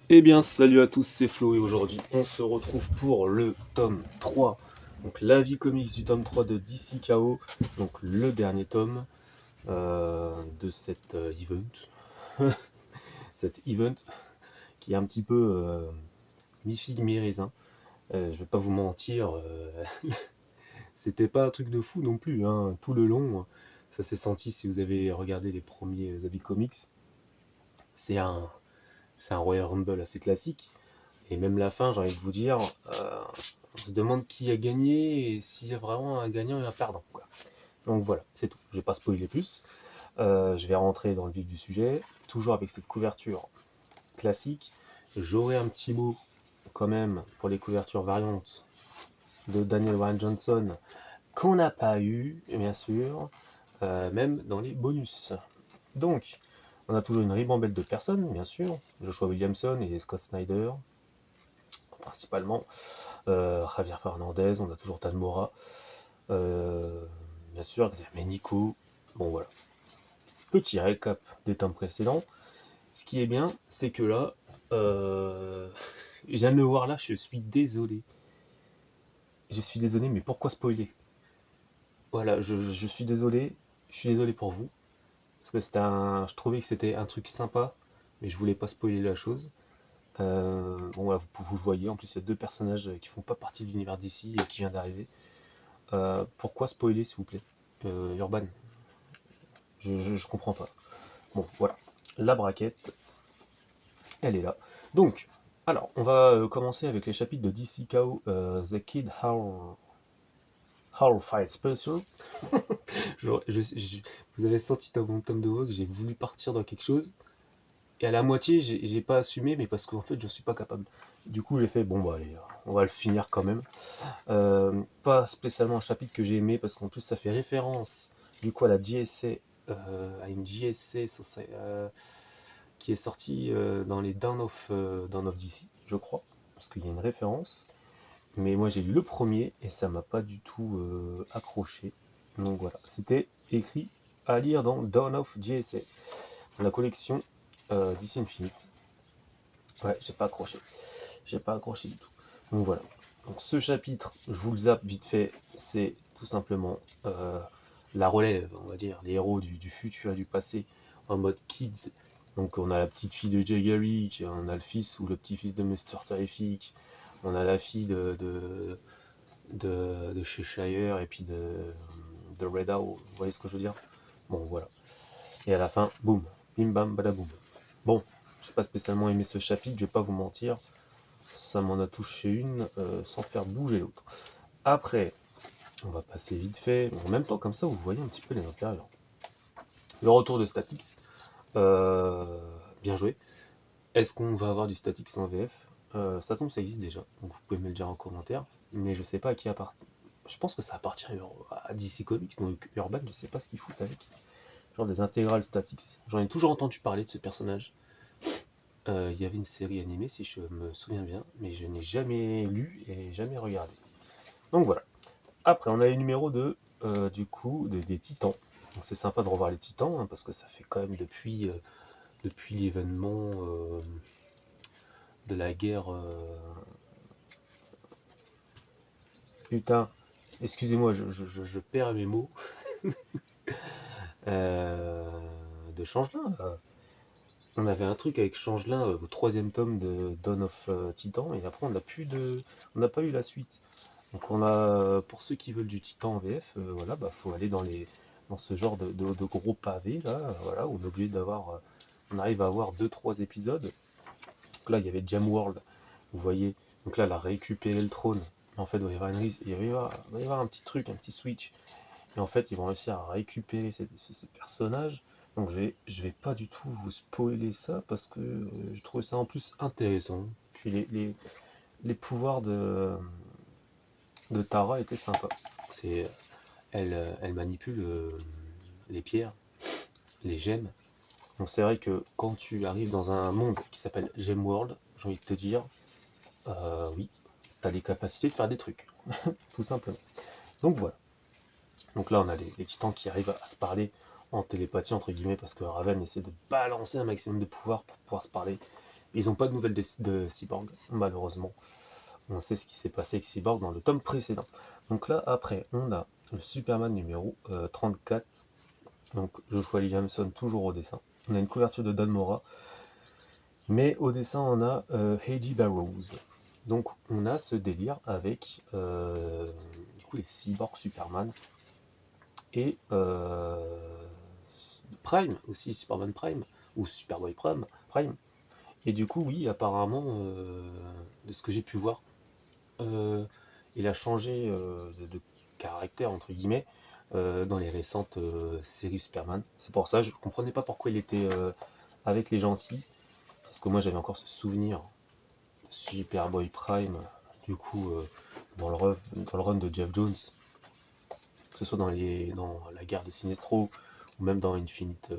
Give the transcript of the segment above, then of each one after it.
Eh bien, salut à tous, c'est Flo et aujourd'hui on se retrouve pour le tome 3. Donc, l'avis comics du tome 3 de DC KO, donc le dernier tome de cet event. Cet event qui est un petit peu mi-figue, mi-raisin. Je vais pas vous mentir, c'était pas un truc de fou non plus, hein. Tout le long. Ça s'est senti si vous avez regardé les premiers avis comics. C'est un, c'est un Royal Rumble assez classique. Et même la fin, j'ai envie de vous dire, on se demande qui a gagné et s'il y a vraiment un gagnant et un perdant, quoi. Donc voilà, c'est tout. Je vais pas spoiler plus. Je vais rentrer dans le vif du sujet, toujours avec cette couverture classique. J'aurai un petit mot quand même pour les couvertures variantes de Daniel Warren Johnson qu'on n'a pas eu, bien sûr, même dans les bonus. Donc, on a toujours une ribambelle de personnes, bien sûr. Joshua Williamson et Scott Snyder, principalement. Javier Fernandez, on a toujours Talmora, bien sûr, Xavier Nico. Bon voilà. Petit récap des tomes précédents. Ce qui est bien, c'est que là, je viens de le voir là, je suis désolé. Je suis désolé, mais pourquoi spoiler? Voilà, je suis désolé. Je suis désolé pour vous. Parce que je trouvais que c'était un truc sympa, mais je voulais pas spoiler la chose. Bon voilà, vous le voyez, en plus il y a deux personnages qui font pas partie de l'univers d'ici et qui vient d'arriver. Pourquoi spoiler, s'il vous plaît? Urban, je comprends pas. Bon, voilà. La braquette, elle est là. Donc, alors, on va commencer avec les chapitres de DC KO, The Kid How Fight Special. Vous avez senti dans mon tome de voix que j'ai voulu partir dans quelque chose. Et à la moitié, j'ai pas assumé, mais parce qu'en fait, je suis pas capable. Du coup, j'ai fait, bon, bah allez, on va le finir quand même. Pas spécialement un chapitre que j'ai aimé, parce qu'en plus, ça fait référence, du coup, à la GSA, à une GSA qui est sortie dans les Dawn of DC, je crois, parce qu'il y a une référence. Mais moi, j'ai lu le premier, et ça m'a pas du tout accroché. Donc voilà, c'était écrit à lire dans Dawn of GSA, la collection DC Infinite. Ouais, j'ai pas accroché. J'ai pas accroché du tout. Donc voilà. Donc ce chapitre, je vous le zappe vite fait, c'est tout simplement la relève, on va dire, les héros du futur et du passé en mode kids. Donc on a la petite fille de Jay Garrick, on a le fils ou le petit-fils de Mr. Terrific, on a la fille de Cheshire et puis de Red Owl, vous voyez ce que je veux dire? Bon voilà. Et à la fin, boum, bim bam badaboum. Bon, j'ai pas spécialement aimé ce chapitre, je vais pas vous mentir, ça m'en a touché une sans faire bouger l'autre. Après, on va passer vite fait, en même temps comme ça vous voyez un petit peu les intérieurs. Le retour de Statix, bien joué. Est-ce qu'on va avoir du Statix en VF? Ça tombe, ça existe déjà, donc vous pouvez me le dire en commentaire, mais je sais pas à qui appartient. Je pense que ça appartient à DC Comics, donc Urban, je sais pas ce qu'ils foutent avec. Genre des intégrales Statix. J'en ai toujours entendu parler de ce personnage. Il y avait une série animée, si je me souviens bien, mais je n'ai jamais lu et jamais regardé. Donc voilà. Après, on a les numéros du coup, des Titans. Donc c'est sympa de revoir les Titans, hein, parce que ça fait quand même depuis l'événement de la guerre. Putain, excusez-moi, je perds mes mots. Euh, de Changelin, là. On avait un truc avec Changelin au troisième tome de Dawn of Titan, et après on n'a pas eu la suite. Donc on a, pour ceux qui veulent du Titan en VF, voilà, bah faut aller dans ce genre de gros pavés là, voilà, on est obligé d'avoir, on arrive à avoir deux trois épisodes. Donc là il y avait Jam World, vous voyez, donc là elle a récupéré le trône. Mais en fait il va y avoir il va y avoir un petit truc, un petit switch, et en fait ils vont réussir à récupérer ce personnage. Donc je vais pas du tout vous spoiler ça parce que je trouve ça en plus intéressant. Puis les pouvoirs de Tara étaient sympas. C'est elle manipule les pierres, les gemmes. Donc c'est vrai que quand tu arrives dans un monde qui s'appelle Gem World, j'ai envie de te dire, oui, tu as les capacités de faire des trucs, tout simplement. Donc voilà. Donc là on a les titans qui arrivent à se parler en télépathie entre guillemets parce que Raven essaie de balancer un maximum de pouvoir pour pouvoir se parler. Ils n'ont pas de nouvelles de Cyborg, malheureusement. On sait ce qui s'est passé avec Cyborg dans le tome précédent. Donc là, après, on a le Superman numéro 34. Donc Joshua Williamson, toujours au dessin. On a une couverture de Dan Mora. Mais au dessin, on a Heidi Barrows. Donc on a ce délire avec du coup les cyborgs Superman et Prime aussi, Superman Prime ou Superboy Prime. Et du coup, oui, apparemment, de ce que j'ai pu voir, il a changé de caractère entre guillemets dans les récentes séries Superman. C'est pour ça, je comprenais pas pourquoi il était avec les gentils, parce que moi j'avais encore ce souvenir Superboy Prime, du coup, dans le run de Jeff Jones, que ce soit dans la guerre de Sinestro, ou même dans Infinite...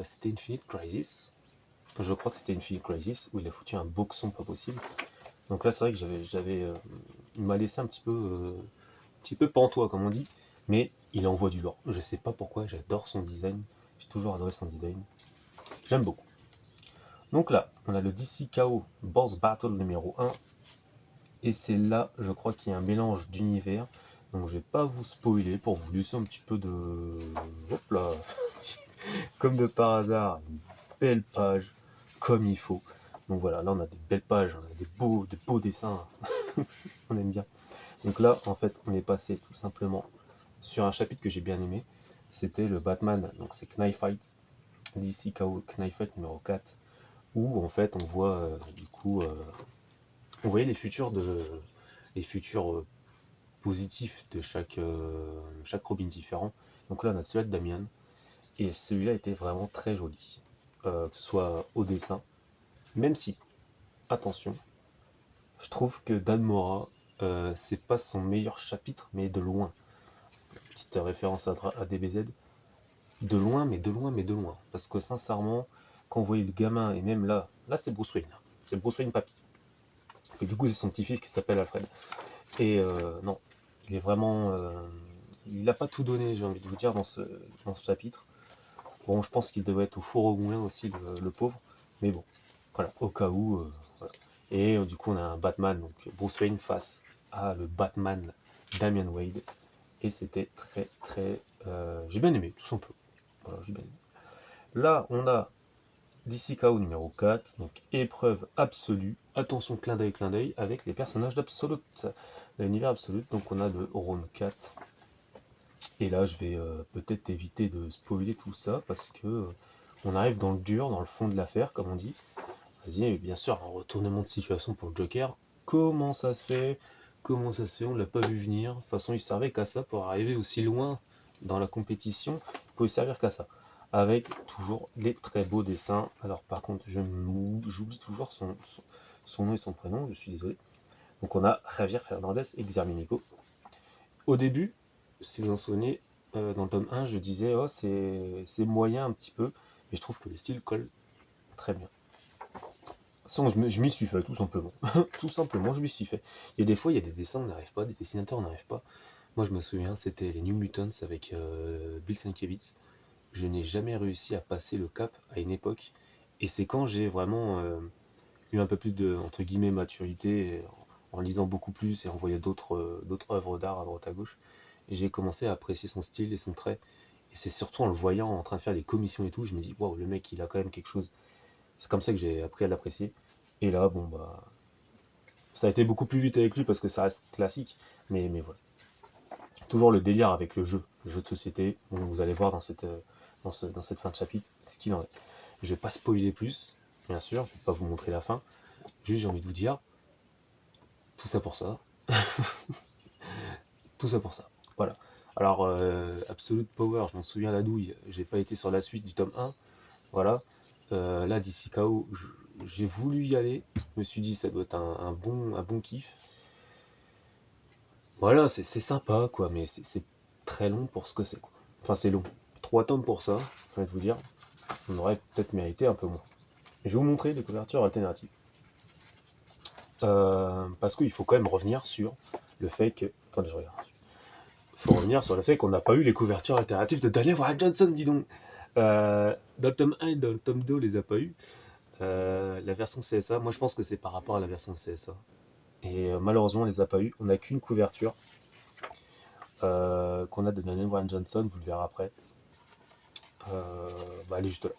c'était Infinite Crisis. Je crois que c'était Infinite Crisis, où il a foutu un boxon pas possible. Donc là, c'est vrai que il m'a laissé un petit peu pantois, comme on dit, mais il envoie du lourd. Je sais pas pourquoi, j'adore son design. J'ai toujours adoré son design. J'aime beaucoup. Donc là, on a le DC KO Boss Battle numéro 1. Et c'est là, je crois qu'il y a un mélange d'univers. Donc je vais pas vous spoiler pour vous laisser un petit peu de... Hop là. Comme de par hasard, une belle page, comme il faut. Donc voilà, là on a des belles pages, on a des beaux dessins. On aime bien. Donc là, en fait, on est passé tout simplement sur un chapitre que j'ai bien aimé. C'était le Batman, donc c'est Knife Fight, DC KO Knife Fight numéro 4, où en fait on voit du coup... on voyait les futurs positifs de chaque Robin différent. Donc là, on a celui de Damian, et celui-là était vraiment très joli, que ce soit au dessin, même si, attention, je trouve que Dan Mora, c'est pas son meilleur chapitre, mais de loin. Petite référence à DBZ, de loin, mais de loin, mais de loin. Parce que sincèrement, quand vous voyez le gamin, et même là c'est Bruce Wayne, c'est Bruce Wayne papy. Et du coup, c'est son petit-fils qui s'appelle Alfred. Et non, il est vraiment. Il n'a pas tout donné, j'ai envie de vous dire, dans ce chapitre. Bon, je pense qu'il devait être au four au moulin aussi, le pauvre. Mais bon, voilà, au cas où. Voilà. Et du coup, on a un Batman, donc Bruce Wayne face à le Batman Damian Wade. Et c'était très, très. J'ai bien aimé, tout simplement. Voilà, j'ai bien aimé. Là, on a DC KO numéro 4, donc épreuve absolue. Attention, clin d'œil, avec les personnages d'Absolute, de l'univers Absolute. Donc on a le round 4. Et là, je vais peut-être éviter de spoiler tout ça, parce que on arrive dans le dur, dans le fond de l'affaire, comme on dit. Vas-y, bien sûr, un retournement de situation pour le Joker. Comment ça se fait? Comment ça se fait? On l'a pas vu venir. De toute façon, il servait qu'à ça pour arriver aussi loin dans la compétition. Il pouvait servir qu'à ça. Avec toujours les très beaux dessins. Alors par contre, j'oublie toujours son nom et son prénom, je suis désolé. Donc on a Javier Fernandez et Xerminico. Au début, si vous en souvenez, dans le tome 1, je disais, oh, c'est moyen un petit peu, mais je trouve que le style colle très bien. Sans, je m'y suis fait, tout simplement. Tout simplement, je m'y suis fait. Il y a des fois, il y a des dessins, on n'arrive pas, des dessinateurs, on n'arrive pas. Moi, je me souviens, c'était les New Mutants avec Bill Sienkiewicz. Je n'ai jamais réussi à passer le cap à une époque. Et c'est quand j'ai vraiment eu un peu plus de, entre guillemets, maturité, en lisant beaucoup plus et en voyant d'autres œuvres d'art à droite à gauche, j'ai commencé à apprécier son style et son trait. Et c'est surtout en le voyant en train de faire des commissions et tout, je me dis, waouh, le mec, il a quand même quelque chose. C'est comme ça que j'ai appris à l'apprécier. Et là, bon, bah, ça a été beaucoup plus vite avec lui parce que ça reste classique. Mais voilà. Toujours le délire avec le jeu de société. Donc vous allez voir dans cette fin de chapitre ce qu'il en est. Je vais pas spoiler plus, bien sûr, je vais pas vous montrer la fin. Juste, j'ai envie de vous dire, tout ça pour ça. Tout ça pour ça. Voilà. Alors, Absolute Power, je m'en souviens la douille, j'ai pas été sur la suite du tome 1. Voilà. Là, d'ici KO, j'ai voulu y aller. Je me suis dit, ça doit être un bon kiff. Voilà, c'est sympa, quoi, mais c'est très long pour ce que c'est, quoi. Enfin, c'est long. 3 tomes pour ça, je vais vous dire. On aurait peut-être mérité un peu moins. Je vais vous montrer les couvertures alternatives. Parce qu'il faut quand même revenir sur le fait que... Attendez, je regarde. Il faut revenir sur le fait qu'on n'a pas eu les couvertures alternatives de Daniel Warren Johnson, dis donc. Dans le tome 1 et dans le tome 2, on les a pas eu. La version CSA, moi je pense que c'est par rapport à la version CSA. Et malheureusement, on les a pas eu. On n'a qu'une couverture qu'on a de Daniel Bryan Johnson, vous le verrez après. Elle est juste là.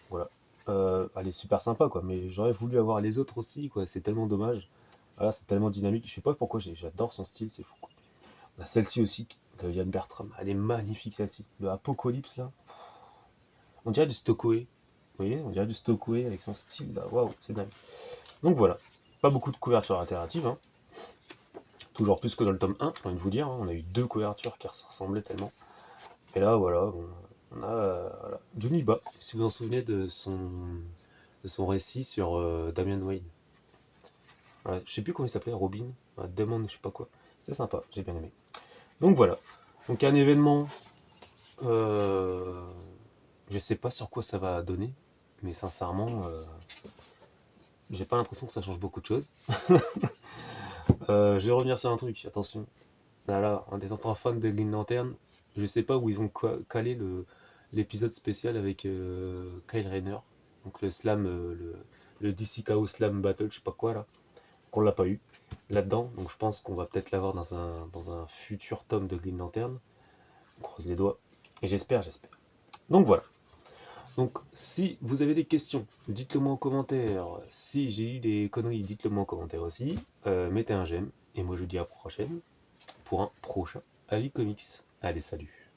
Voilà. Elle est super sympa, quoi. Mais j'aurais voulu avoir les autres aussi, quoi. C'est tellement dommage. Voilà, c'est tellement dynamique. Je sais pas pourquoi, j'adore son style, c'est fou, quoi. On a celle-ci aussi, de Yann Bertram. Elle est magnifique, celle-ci. De Apocalypse, là. On dirait du Stokoway. Vous voyez, on dirait du Stokoway avec son style, là. Waouh, c'est dingue. Donc voilà. Pas beaucoup de couvertures alternatives, hein. Toujours plus que dans le tome 1, j'ai envie de vous dire. Hein. On a eu 2 couvertures qui se ressemblaient tellement. Et là, voilà, on a voilà. Johnny Ba, si vous vous en souvenez de son récit sur Damian Wayne. Voilà, je sais plus comment il s'appelait, Robin, Damon, je sais pas quoi. C'est sympa, j'ai bien aimé. Donc voilà. Donc un événement, euh, je sais pas sur quoi ça va donner, mais sincèrement, j'ai pas l'impression que ça change beaucoup de choses. Je vais revenir sur un truc, attention. Là, en étant fan de Green Lantern, je sais pas où ils vont caler l'épisode spécial avec Kyle Rayner. Donc le slam, le DC Chaos Slam Battle, je sais pas quoi là, qu'on l'a pas eu là-dedans. Donc je pense qu'on va peut-être l'avoir dans un futur tome de Green Lantern. On croise les doigts. Et j'espère, j'espère. Donc voilà. Donc si vous avez des questions, dites-le moi en commentaire. Si j'ai eu des conneries, dites-le moi en commentaire aussi. Mettez un j'aime. Et moi je vous dis à la prochaine pour un prochain Avis Comics. Allez, salut.